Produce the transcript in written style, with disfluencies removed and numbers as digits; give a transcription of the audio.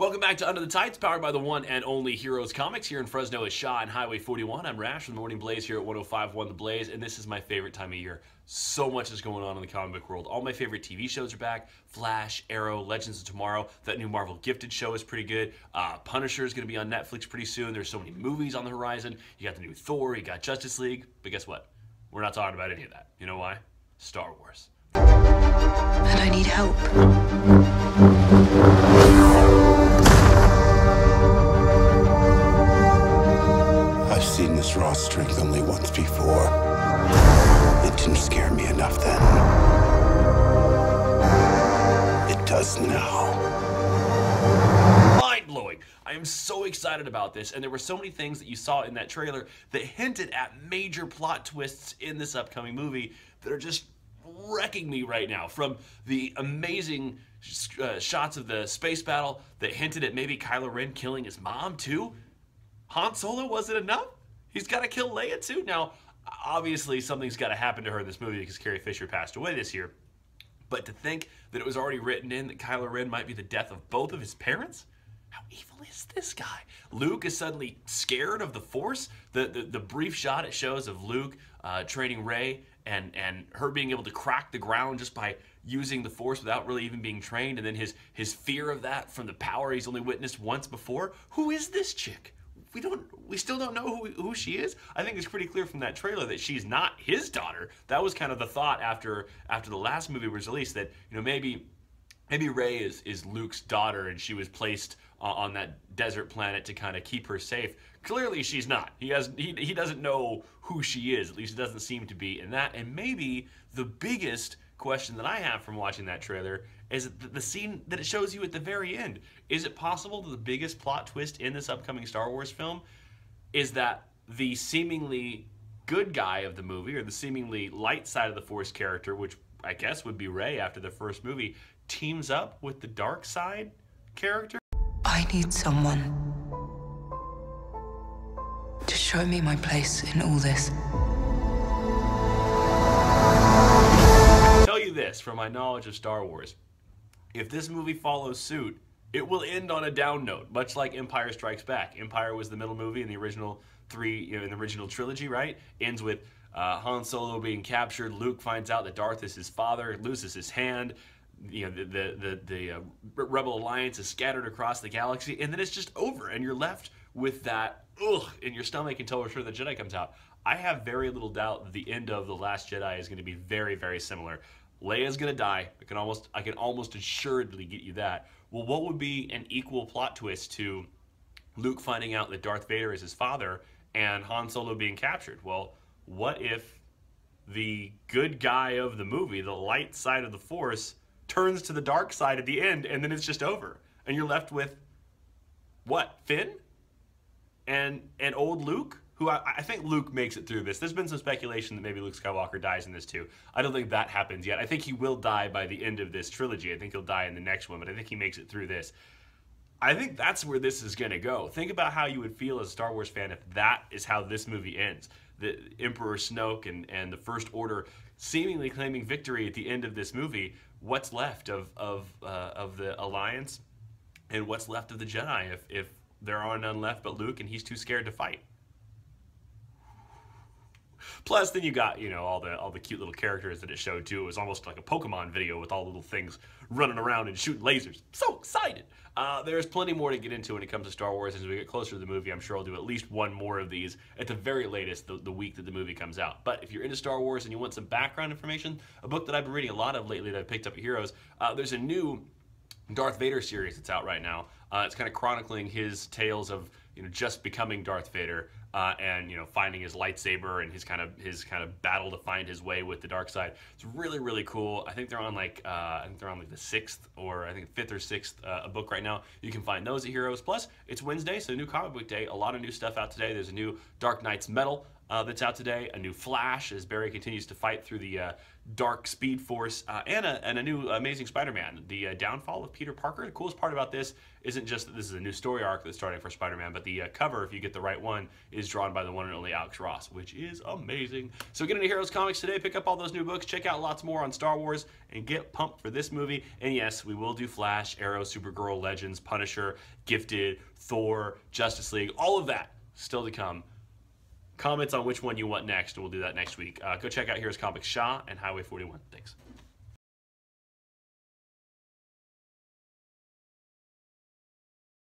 Welcome back to Under the Tights, powered by the one and only Heroes Comics here in Fresno is Shaw and Highway 41. I'm Rash from the Morning Blaze here at 105.1 The Blaze, and this is my favorite time of year. So much is going on in the comic book world. All my favorite TV shows are back. Flash, Arrow, Legends of Tomorrow. That new Marvel Gifted show is pretty good. Punisher is going to be on Netflix pretty soon. There's so many movies on the horizon. You got the new Thor, you got Justice League. But guess what? We're not talking about any of that. You know why? Star Wars. And I need help. I've seen this raw strength only once before. It didn't scare me enough then. It does now. Mind-blowing. I am so excited about this, and there were so many things that you saw in that trailer that hinted at major plot twists in this upcoming movie that are just wrecking me right now. From the amazing shots of the space battle that hinted at maybe Kylo Ren killing his mom too. Han Solo wasn't enough? He's got to kill Leia too? Now, obviously something's got to happen to her in this movie because Carrie Fisher passed away this year. But to think that it was already written in that Kylo Ren might be the death of both of his parents? How evil is this guy? Luke is suddenly scared of the Force. The brief shot it shows of Luke training Rey and her being able to crack the ground just by using the Force without really even being trained, and then his fear of that from the power he's only witnessed once before. Who is this chick? We still don't know who she is. I think it's pretty clear from that trailer that she's not his daughter. That was kind of the thought after the last movie was released, that maybe Rey is Luke's daughter and she was placed on that desert planet to kind of keep her safe. Clearly she's not. He doesn't know who she is. At least it doesn't seem to be in that. And maybe the biggest question that I have from watching that trailer is the scene that it shows you at the very end. Is it possible that the biggest plot twist in this upcoming Star Wars film is that the seemingly good guy of the movie, or the seemingly light side of the Force character, which I guess would be Rey after the first movie, teams up with the dark side character? I need someone to show me my place in all this. I'll tell you this, from my knowledge of Star Wars, if this movie follows suit, it will end on a down note, much like Empire Strikes Back. Empire was the middle movie in the original in the original trilogy, right? Ends with Han Solo being captured. Luke finds out that Darth is his father, loses his hand. The Rebel Alliance is scattered across the galaxy, and then it's just over, and you're left with that ugh in your stomach until Return of the Jedi comes out. I have very little doubt that the end of The Last Jedi is going to be very, very similar. Leia's going to die. I can almost assuredly get you that. Well, what would be an equal plot twist to Luke finding out that Darth Vader is his father and Han Solo being captured? Well, what if the good guy of the movie, the light side of the Force, turns to the dark side at the end, and then it's just over, and you're left with what? Finn and old Luke, who I think Luke makes it through this. There's been some speculation that maybe Luke Skywalker dies in this too. I don't think that happens yet. I think he will die by the end of this trilogy. I think he'll die in the next one, but I think he makes it through this. I think that's where this is going to go. Think about how you would feel as a Star Wars fan if that is how this movie ends. The Emperor Snoke and the First Order seemingly claiming victory at the end of this movie. What's left of the Alliance, and what's left of the Jedi if there are none left but Luke and he's too scared to fight? Plus, then you got, all the cute little characters that it showed too. It was almost like a Pokemon video with all the little things running around and shooting lasers. So excited! There's plenty more to get into when it comes to Star Wars. As we get closer to the movie, I'm sure I'll do at least one more of these at the very latest the week that the movie comes out. But if you're into Star Wars and you want some background information, a book that I've been reading a lot of lately that I picked up at Heroes, there's a new Darth Vader series that's out right now. It's kind of chronicling his tales of just becoming Darth Vader and finding his lightsaber and his kind of battle to find his way with the dark side. It's really, really cool. I think they're on like the 6th or I think 5th or 6th book right now. You can find those at Heroes. Plus, it's Wednesday, so new comic book day. A lot of new stuff out today. There's a new Dark Knight's Metal that's out today. A new Flash as Barry continues to fight through the dark Speed Force, and a new Amazing Spider-Man, the downfall of Peter Parker. The coolest part about this isn't just that this is a new story arc that's starting for Spider-Man, but the cover, if you get the right one, is drawn by the one and only Alex Ross, which is amazing. So get into Heroes Comics today, pick up all those new books, check out lots more on Star Wars, and get pumped for this movie. And yes, we will do Flash, Arrow, Supergirl, Legends, Punisher, Gifted, Thor, Justice League, all of that still to come. Comments on which one you want next, and we'll do that next week. Go check out Heroes Comics Shaw and Highway 41. Thanks.